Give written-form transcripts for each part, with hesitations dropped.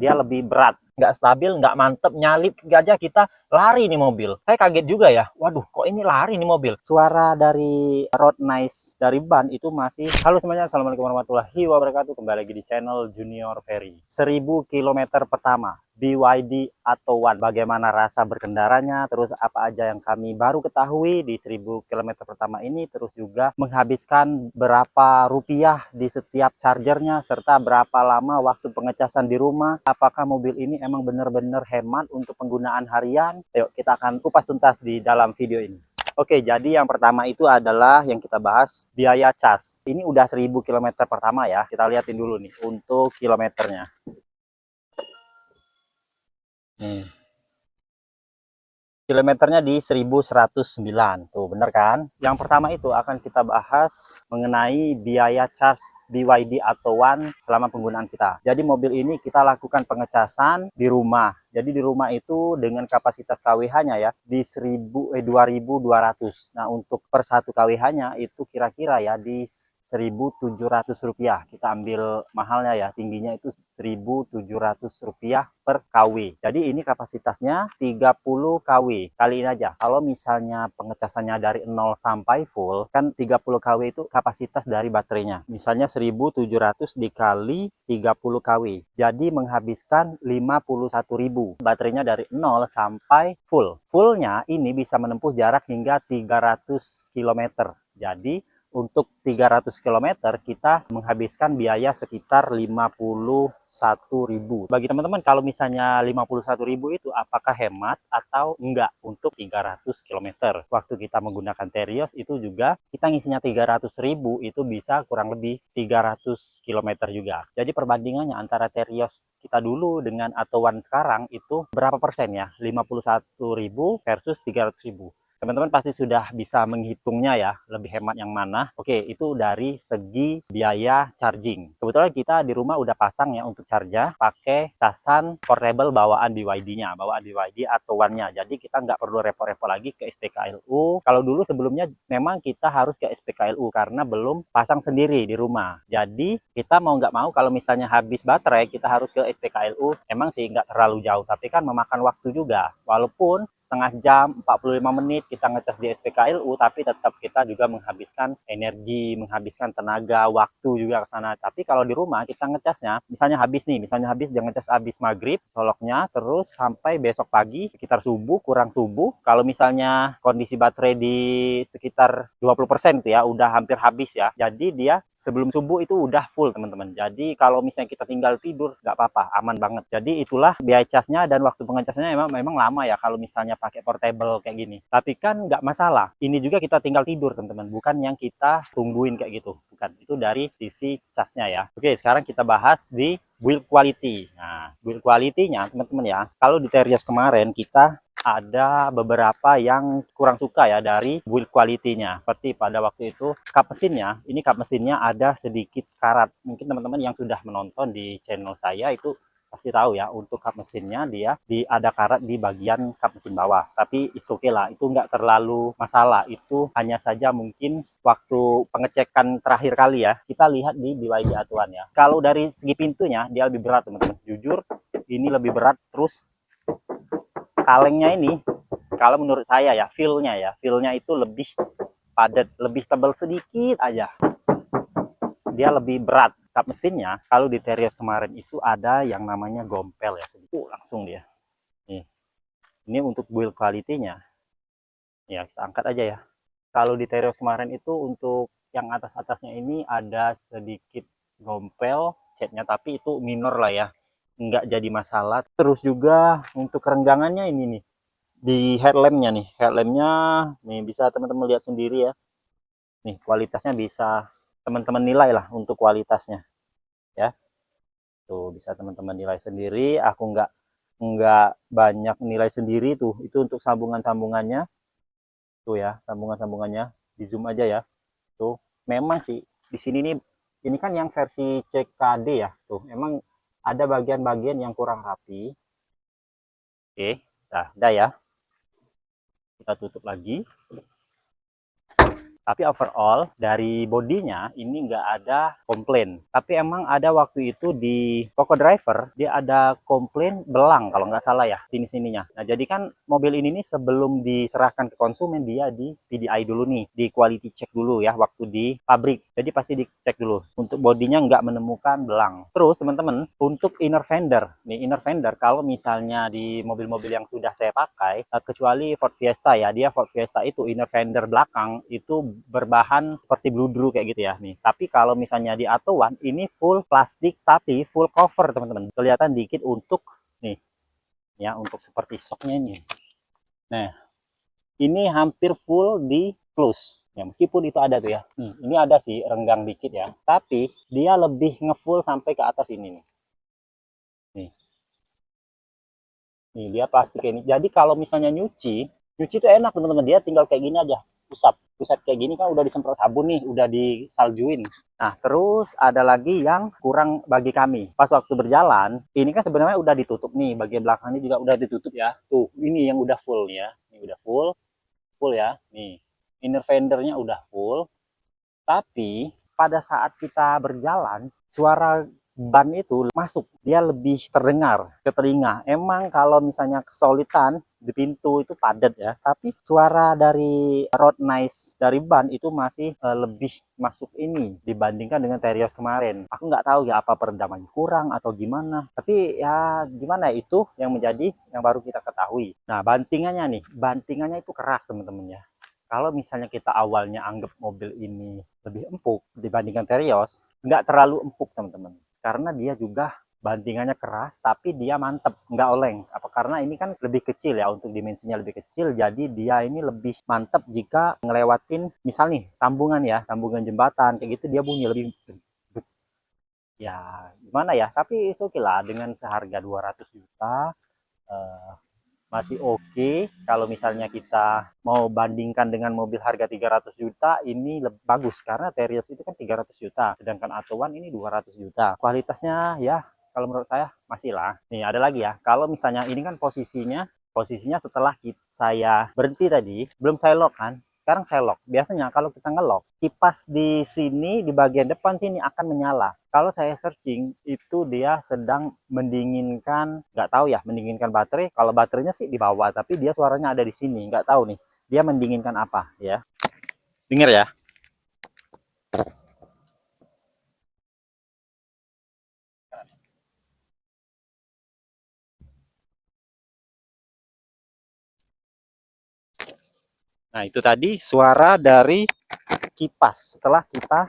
dia lebih berat, nggak stabil, nggak mantep, nyalip aja kita lari nih mobil. Saya kaget juga ya, waduh kok ini lari nih mobil. Suara dari road noise dari ban itu masih. Halo semuanya, assalamualaikum warahmatullahi wabarakatuh. Kembali lagi di channel Junior Ferry. 1000 km pertama BYD atau One. Bagaimana rasa berkendaranya, terus apa aja yang kami baru ketahui di 1000 km pertama ini, terus juga menghabiskan berapa rupiah di setiap chargernya, serta berapa lama waktu pengecasan di rumah. Apakah mobil ini emang benar-benar hemat untuk penggunaan harian? Yuk kita akan kupas tuntas di dalam video ini. Oke, jadi yang pertama itu adalah yang kita bahas biaya cas. Ini udah 1000 km pertama ya. Kita lihatin dulu nih untuk kilometernya. Kilometernya di 1109. Tuh, bener kan? Yang pertama itu akan kita bahas mengenai biaya cas BYD atau One selama penggunaan kita. Jadi mobil ini kita lakukan pengecasan di rumah. Jadi di rumah itu dengan kapasitas kWh-nya ya di 2200. Nah, untuk per 1 kWh-nya itu kira-kira ya di Rp1.700. Kita ambil mahalnya ya, tingginya itu Rp1.700 per kW. Jadi ini kapasitasnya 30 kW. Kaliin aja. Kalau misalnya pengecasannya dari 0 sampai full, kan 30 kW itu kapasitas dari baterainya. Misalnya 1700 dikali 30 kW. Jadi menghabiskan 51.000. Baterainya dari 0 sampai full. Fullnya ini bisa menempuh jarak hingga 300 km. Jadi untuk 300 km kita menghabiskan biaya sekitar 51.000. Bagi teman-teman, kalau misalnya 51.000 itu apakah hemat atau enggak untuk 300 km? Waktu kita menggunakan Terios itu juga kita ngisinya 300.000 itu bisa kurang lebih 300 km juga. Jadi perbandingannya antara Terios kita dulu dengan One sekarang itu berapa persen ya? 51.000 versus 300.000. Teman-teman pasti sudah bisa menghitungnya ya, lebih hemat yang mana. Oke, itu dari segi biaya charging. Kebetulan kita di rumah udah pasang ya untuk charger, pakai casan portable bawaan BYD-nya, bawaan BYD atau One-nya. Jadi kita nggak perlu repot-repot lagi ke SPKLU. Kalau dulu sebelumnya memang kita harus ke SPKLU karena belum pasang sendiri di rumah. Jadi kita mau nggak mau kalau misalnya habis baterai, kita harus ke SPKLU. Emang sih nggak terlalu jauh, tapi kan memakan waktu juga. Walaupun setengah jam, 45 menit, kita ngecas di SPKLU, tapi tetap kita juga menghabiskan energi, menghabiskan tenaga, waktu juga ke sana. Tapi kalau di rumah kita ngecasnya, misalnya habis nih, misalnya habis dia ngecas habis maghrib, coloknya terus sampai besok pagi, sekitar subuh, kurang subuh. Kalau misalnya kondisi baterai di sekitar 20% tuh ya, udah hampir habis ya. Jadi dia sebelum subuh itu udah full teman-teman. Jadi kalau misalnya kita tinggal tidur, nggak apa-apa, aman banget. Jadi itulah biaya casnya dan waktu pengecasnya memang lama ya kalau misalnya pakai portable kayak gini. Tapi kan nggak masalah. Ini juga kita tinggal tidur teman-teman, bukan yang kita tungguin kayak gitu. Bukan, itu dari sisi casnya ya. Oke, sekarang kita bahas di build quality. Nah, build quality-nya teman-teman ya, kalau di Terios kemarin kita ada beberapa yang kurang suka ya dari build quality-nya. Seperti pada waktu itu kap mesinnya, ini kap mesinnya ada sedikit karat. Mungkin teman-teman yang sudah menonton di channel saya itu pasti tahu ya, untuk kap mesinnya dia ada karat di bagian kap mesin bawah, tapi it's okay lah, itu nggak terlalu masalah. Itu hanya saja mungkin waktu pengecekan terakhir kali ya kita lihat di BYD Atuan ya, kalau dari segi pintunya dia lebih berat teman-teman, jujur ini lebih berat. Terus kalengnya ini kalau menurut saya ya, feelnya itu lebih padat, lebih tebal sedikit aja, dia lebih berat. Kap mesinnya kalau di Terios kemarin itu ada yang namanya gompel ya, sedikit langsung dia nih. Ini untuk build quality-nya ya, kita angkat aja ya. Kalau di Terios kemarin itu untuk yang atas-atasnya ini ada sedikit gompel catnya, tapi itu minor lah ya, nggak jadi masalah. Terus juga untuk kerenggangannya ini nih di headlampnya nih bisa teman-teman lihat sendiri ya. Nih kualitasnya bisa teman-teman nilai lah untuk kualitasnya ya. Tuh bisa teman-teman nilai sendiri. Aku nggak banyak nilai sendiri tuh. Itu untuk sambungan-sambungannya. Tuh ya, sambungan-sambungannya di zoom aja ya. Tuh, memang sih di sini nih, ini kan yang versi CKD ya. Tuh, memang ada bagian-bagian yang kurang rapi. Oke, nah, udah ya. Kita tutup lagi. Tapi overall dari bodinya ini nggak ada komplain. Tapi emang ada waktu itu di toko driver dia ada komplain belang kalau nggak salah ya sini-sininya. Nah jadi kan mobil ini nih sebelum diserahkan ke konsumen dia di PDI dulu nih, di quality check dulu ya waktu di pabrik. Jadi pasti dicek dulu untuk bodinya nggak menemukan belang. Terus teman-teman untuk inner fender, nih inner fender kalau misalnya di mobil-mobil yang sudah saya pakai, kecuali Ford Fiesta ya, dia Ford Fiesta itu inner fender belakang itu berbahan seperti bludru kayak gitu ya nih. Tapi kalau misalnya di Atuan ini full plastik tapi full cover teman-teman. Kelihatan dikit untuk nih ya untuk seperti shocknya ini. Nah ini hampir full di close ya, meskipun itu ada tuh ya. Ini ada sih renggang dikit ya, tapi dia lebih ngefull sampai ke atas ini nih. Nih, nih dia plastik ini. Jadi kalau misalnya nyuci, nyuci itu enak teman-teman. Dia tinggal kayak gini aja, usap. Usap kayak gini kan udah disemprot sabun nih, udah disaljuin. Nah, terus ada lagi yang kurang bagi kami. Pas waktu berjalan, ini kan sebenarnya udah ditutup nih, bagian belakangnya juga udah ditutup ya. Tuh, ini yang udah full nih ya. Ini udah full, full ya. Nih, inner fendernya udah full. Tapi pada saat kita berjalan, suara ban itu masuk, dia lebih terdengar ke telinga. Emang kalau misalnya kesulitan di pintu itu padat ya, tapi suara dari road noise dari ban itu masih lebih masuk ini dibandingkan dengan Terios kemarin. Aku nggak tahu ya apa peredaman kurang atau gimana, tapi ya gimana itu yang menjadi yang baru kita ketahui. Nah bantingannya nih, bantingannya itu keras teman-teman ya. Kalau misalnya kita awalnya anggap mobil ini lebih empuk dibandingkan Terios, nggak terlalu empuk teman-teman. Karena dia juga bantingannya keras, tapi dia mantep, nggak oleng. Apa karena ini kan lebih kecil ya, untuk dimensinya lebih kecil, jadi dia ini lebih mantep jika ngelewatin, misal nih, sambungan ya, sambungan jembatan, kayak gitu dia bunyi lebih, ya gimana ya, tapi oke lah, dengan seharga 200 juta, eh, masih oke. Kalau misalnya kita mau bandingkan dengan mobil harga 300 juta ini lebih bagus karena Terios itu kan 300 juta sedangkan Atuan ini 200 juta. Kualitasnya ya kalau menurut saya masih lah. Nih ada lagi ya, kalau misalnya ini kan posisinya setelah saya berhenti tadi, belum saya lock kan, sekarang saya lock. Biasanya kalau kita ngelock, kipas di sini di bagian depan sini akan menyala. Kalau saya searching itu dia sedang mendinginkan, nggak tahu ya, mendinginkan baterai. Kalau baterainya sih di bawah, tapi dia suaranya ada di sini, nggak tahu nih dia mendinginkan apa ya. Dengar ya. Nah itu tadi suara dari kipas setelah kita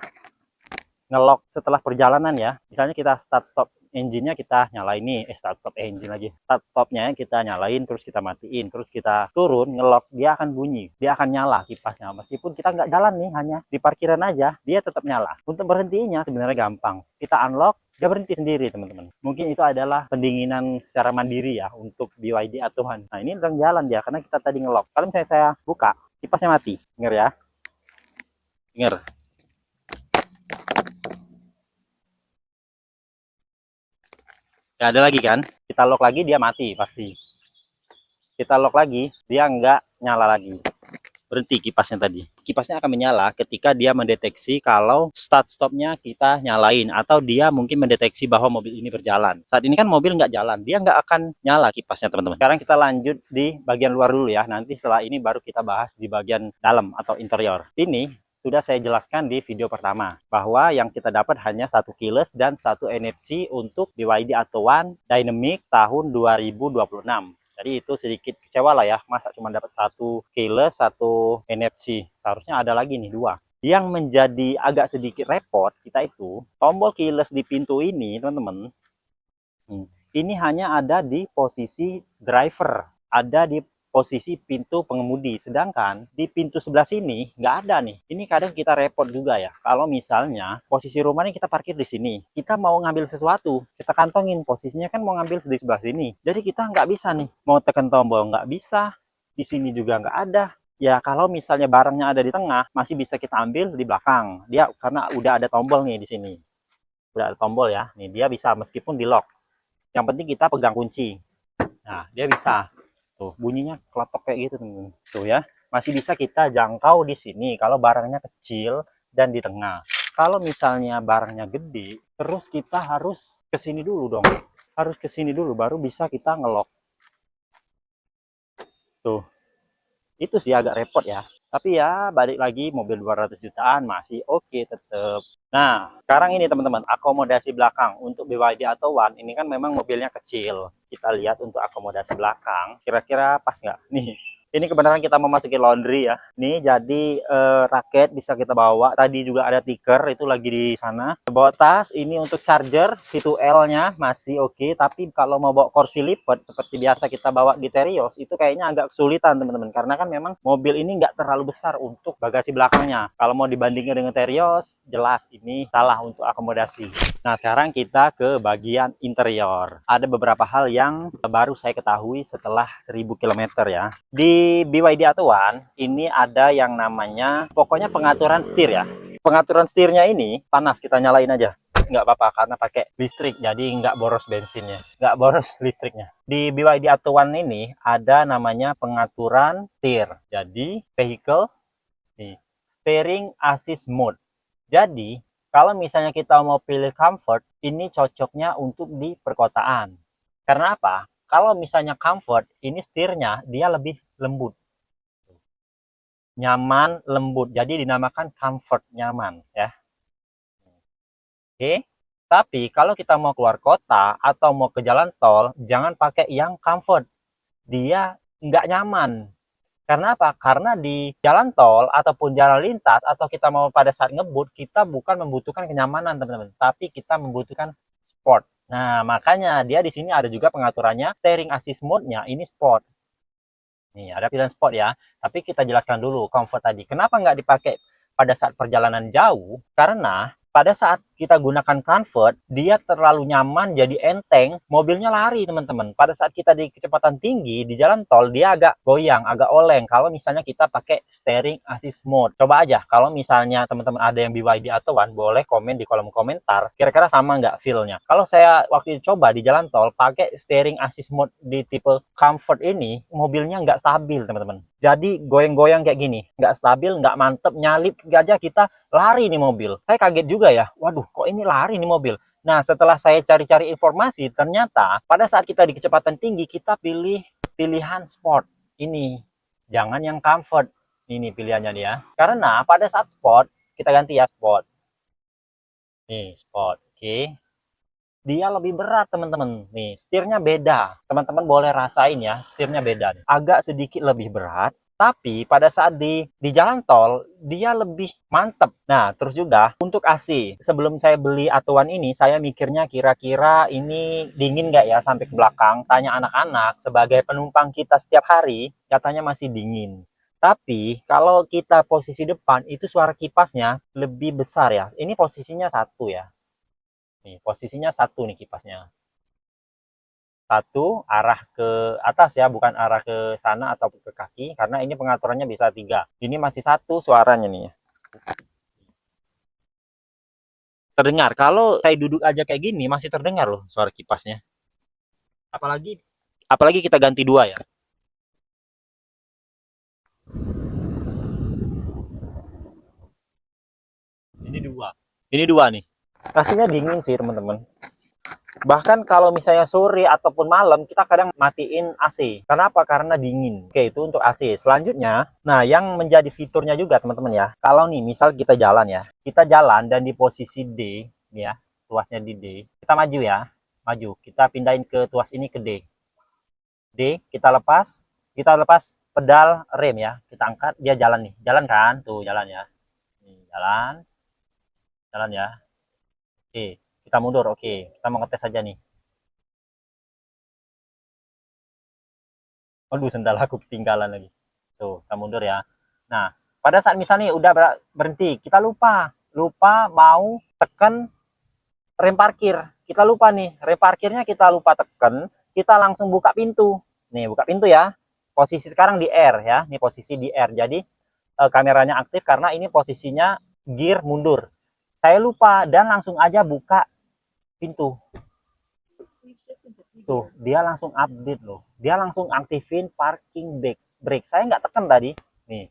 ngelock setelah perjalanan ya. Misalnya kita start stop engine-nya kita nyalain nih, start stop engine lagi. Start stopnya kita nyalain, terus kita matiin, terus kita turun ngelock, dia akan bunyi, dia akan nyala kipasnya. Meskipun kita nggak jalan nih, hanya di parkiran aja, dia tetap nyala. Untuk berhentinya sebenarnya gampang. Kita unlock, dia berhenti sendiri teman-teman. Mungkin itu adalah pendinginan secara mandiri ya untuk BYD Atuhan. Nah ini sedang jalan dia karena kita tadi ngelock. Kalau misalnya saya buka, kipasnya mati. Dengar ya, dengar. Gak ada lagi kan, kita lock lagi dia mati pasti, kita lock lagi dia nggak nyala lagi, berhenti kipasnya tadi. Kipasnya akan menyala ketika dia mendeteksi kalau start stopnya kita nyalain atau dia mungkin mendeteksi bahwa mobil ini berjalan. Saat ini kan mobil nggak jalan, dia nggak akan nyala kipasnya teman-teman. Sekarang kita lanjut di bagian luar dulu ya, nanti setelah ini baru kita bahas di bagian dalam atau interior. Ini sudah saya jelaskan di video pertama bahwa yang kita dapat hanya satu keyless dan satu NFC untuk BYD Atuan Dynamic tahun 2026. Jadi itu sedikit kecewa lah ya, masa cuma dapat satu keyless, satu NFC. Seharusnya ada lagi nih dua. Yang menjadi agak sedikit repot kita itu, tombol keyless di pintu ini teman-teman, ini hanya ada di posisi driver, ada di posisi pintu pengemudi, sedangkan di pintu sebelah sini nggak ada nih. Ini kadang kita repot juga ya, kalau misalnya posisi rumahnya kita parkir di sini, kita mau ngambil sesuatu, kita kantongin, posisinya kan mau ngambil di sebelah sini, jadi kita nggak bisa nih, mau tekan tombol nggak bisa, di sini juga nggak ada. Ya kalau misalnya barangnya ada di tengah, masih bisa kita ambil di belakang, dia karena udah ada tombol nih di sini, udah ada tombol ya, nih dia bisa meskipun di lock, yang penting kita pegang kunci. Nah dia bisa tuh bunyinya kelotok kayak gitu teman-teman tuh ya. masih bisa kita jangkau di sini kalau barangnya kecil dan di tengah. Kalau misalnya barangnya gede, terus kita harus ke sini dulu dong. Harus ke sini dulu baru bisa kita ngelok. Tuh, itu sih agak repot ya. Tapi ya balik lagi mobil 200 jutaan masih oke tetap. Nah, sekarang ini teman-teman, akomodasi belakang untuk BYD atau One ini kan memang mobilnya kecil. Kita lihat untuk akomodasi belakang, kira-kira pas nggak? Nih, ini kebenaran kita memasuki laundry ya. Nih jadi raket bisa kita bawa. Tadi juga ada tiker itu lagi di sana. Bawa tas ini untuk charger, situ L-nya masih oke. Tapi kalau mau bawa kursi lipat seperti biasa kita bawa di Terios itu kayaknya agak kesulitan teman-teman. Karena kan memang mobil ini nggak terlalu besar untuk bagasi belakangnya. Kalau mau dibandingkan dengan Terios, jelas ini salah untuk akomodasi. Nah, sekarang kita ke bagian interior. Ada beberapa hal yang baru saya ketahui setelah 1000 km ya. Di BYD atau One, ini ada yang namanya, pokoknya pengaturan setir ya. Pengaturan setirnya ini, panas, kita nyalain aja. Nggak apa-apa, karena pakai listrik, jadi nggak boros bensinnya. Nggak boros listriknya. Di BYD atau One ini, ada namanya pengaturan setir. Jadi, vehicle, nih, steering assist mode. Jadi, kalau misalnya kita mau pilih comfort, ini cocoknya untuk di perkotaan. Karena apa? Kalau misalnya comfort, ini setirnya dia lebih lembut. Nyaman, lembut. Jadi dinamakan comfort, nyaman ya. Oke. Tapi kalau kita mau keluar kota atau mau ke jalan tol, jangan pakai yang comfort. Dia nggak nyaman. Karena apa? Karena di jalan tol ataupun jalan lintas atau kita mau pada saat ngebut, kita bukan membutuhkan kenyamanan teman-teman, tapi kita membutuhkan sport. Nah, makanya dia di sini ada juga pengaturannya, steering assist mode-nya ini sport. Nih, ada pilihan sport ya. Tapi kita jelaskan dulu comfort tadi. Kenapa nggak dipakai pada saat perjalanan jauh? Karena pada saat kita gunakan comfort, dia terlalu nyaman, jadi enteng, mobilnya lari teman-teman. Pada saat kita di kecepatan tinggi, di jalan tol, dia agak goyang, agak oleng. Kalau misalnya kita pakai steering assist mode. Coba aja, kalau misalnya teman-teman ada yang BYD atau One, boleh komen di kolom komentar, kira-kira sama nggak feel-nya. Kalau saya waktu itu coba di jalan tol, pakai steering assist mode di tipe comfort ini, mobilnya nggak stabil teman-teman. Jadi goyang-goyang kayak gini, nggak stabil, nggak mantep, nyalip aja kita lari nih mobil. Saya kaget juga ya, waduh kok ini lari nih mobil. Nah, setelah saya cari-cari informasi, ternyata pada saat kita di kecepatan tinggi, kita pilih pilihan sport. Ini, jangan yang comfort. Ini pilihannya dia. Karena pada saat sport, kita ganti ya sport. Nih, sport. Oke. Dia lebih berat teman-teman. Nih, setirnya beda. Teman-teman boleh rasain ya, setirnya beda. Agak sedikit lebih berat, tapi pada saat di jalan tol dia lebih mantep. Nah, terus juga untuk AC. Sebelum saya beli atuan ini, saya mikirnya kira-kira ini dingin nggak ya sampai ke belakang. Tanya anak-anak, sebagai penumpang kita setiap hari, katanya masih dingin. Tapi kalau kita posisi depan, itu suara kipasnya lebih besar ya. Ini posisinya satu ya. Nih, posisinya satu nih kipasnya. Satu arah ke atas ya, bukan arah ke sana atau ke kaki, karena ini pengaturannya bisa tiga. Ini masih satu suaranya nih ya. Terdengar. Kalau saya duduk aja kayak gini, masih terdengar loh suara kipasnya. Apalagi apalagi kita ganti dua ya. Ini dua. Ini dua nih. Kasihnya dingin sih teman-teman. Bahkan kalau misalnya sore ataupun malam, kita kadang matiin AC. Kenapa? Karena dingin. Oke, itu untuk AC. Selanjutnya, nah yang menjadi fiturnya juga teman-teman ya. Kalau nih, misal kita jalan ya. Kita jalan dan di posisi D, nih ya, tuasnya di D. Kita maju ya, maju. Kita pindahin ke tuas ini ke D. D, kita lepas pedal rem ya. Kita angkat, dia jalan nih. Jalan kan? Tuh, jalan ya. Nih, jalan, jalan ya. Oke, kita mundur. Oke, kita mau ngetes aja nih. Waduh, sendal aku ketinggalan lagi. Tuh, kita mundur ya. Nah, pada saat misalnya udah berhenti, kita lupa mau tekan rem parkir. Kita lupa nih, rem parkirnya kita lupa tekan, kita langsung buka pintu. Nih, buka pintu ya. Posisi sekarang di R ya. Ini posisi di R. Jadi kameranya aktif karena ini posisinya gear mundur. Saya lupa dan langsung aja buka pintu. Tuh, dia langsung update loh. Dia langsung aktifin parking brake. Saya nggak tekan tadi. Nih,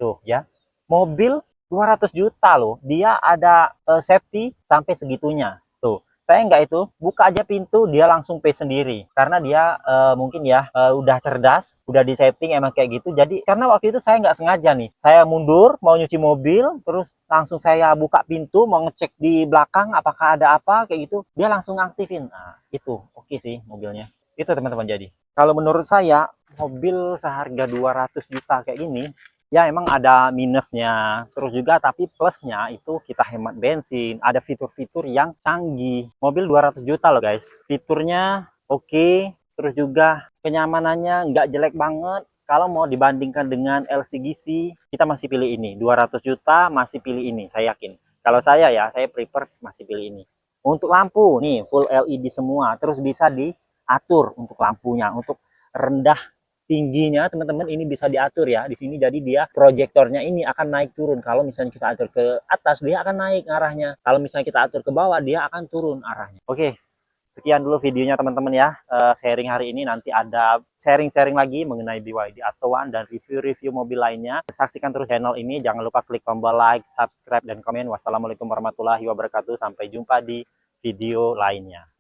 tuh ya. Mobil 200 juta loh. Dia ada safety sampai segitunya. Tuh, saya nggak itu, buka aja pintu dia langsung pay sendiri. Karena dia mungkin ya udah cerdas, udah di setting emang kayak gitu. Jadi karena waktu itu saya nggak sengaja nih. Saya mundur mau nyuci mobil, terus langsung saya buka pintu mau ngecek di belakang apakah ada apa kayak gitu. Dia langsung aktifin. Nah, itu oke sih mobilnya. Itu teman-teman jadi. Kalau menurut saya mobil seharga 200 juta kayak gini ya emang ada minusnya, terus juga tapi plusnya itu kita hemat bensin, ada fitur-fitur yang canggih. Mobil 200 juta loh guys, fiturnya oke, terus juga kenyamanannya nggak jelek banget. Kalau mau dibandingkan dengan LCGC, kita masih pilih ini. 200 juta masih pilih ini, saya yakin. Kalau saya ya, saya prefer masih pilih ini. Untuk lampu, nih full LED semua, terus bisa diatur untuk lampunya, untuk rendah tingginya teman-teman ini bisa diatur ya di sini. Jadi dia proyektornya ini akan naik turun. Kalau misalnya kita atur ke atas dia akan naik arahnya, kalau misalnya kita atur ke bawah dia akan turun arahnya. Oke, sekian dulu videonya teman-teman ya. Sharing hari ini, nanti ada sharing-sharing lagi mengenai BYD Atto One dan review-review mobil lainnya. Saksikan terus channel ini, jangan lupa klik tombol like, subscribe, dan komen. Wassalamualaikum warahmatullahi wabarakatuh, sampai jumpa di video lainnya.